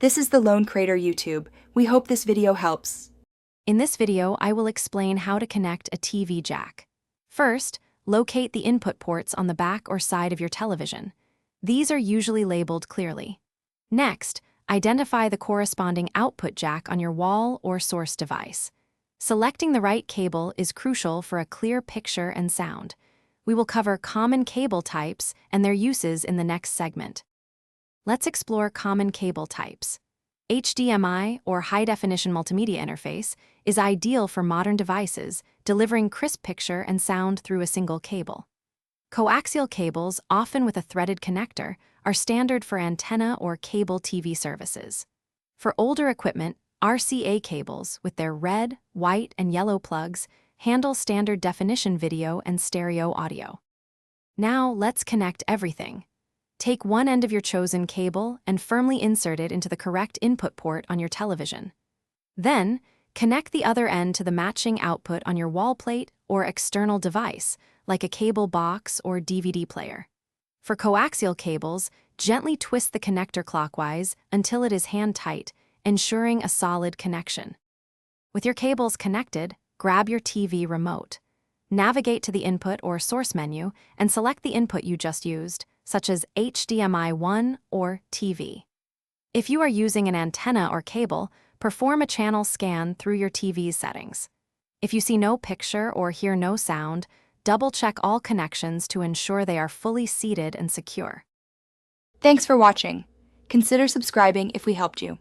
This is the Lone Crater YouTube. We hope this video helps. In this video, I will explain how to connect a TV jack. First, locate the input ports on the back or side of your television. These are usually labeled clearly. Next, identify the corresponding output jack on your wall or source device. Selecting the right cable is crucial for a clear picture and sound. We will cover common cable types and their uses in the next segment. Let's explore common cable types. HDMI, or high-definition multimedia interface, is ideal for modern devices, delivering crisp picture and sound through a single cable. Coaxial cables, often with a threaded connector, are standard for antenna or cable TV services. For older equipment, RCA cables, with their red, white, and yellow plugs, handle standard definition video and stereo audio. Now, let's connect everything. Take one end of your chosen cable and firmly insert it into the correct input port on your television. Then, connect the other end to the matching output on your wall plate or external device, like a cable box or DVD player. For coaxial cables, gently twist the connector clockwise until it is hand-tight, ensuring a solid connection. With your cables connected, grab your TV remote. Navigate to the input or source menu and select the input you just used, such as HDMI 1 or TV. If you are using an antenna or cable, perform a channel scan through your TV's settings. If you see no picture or hear no sound, double-check all connections to ensure they are fully seated and secure. Thanks for watching. Consider subscribing if we helped you.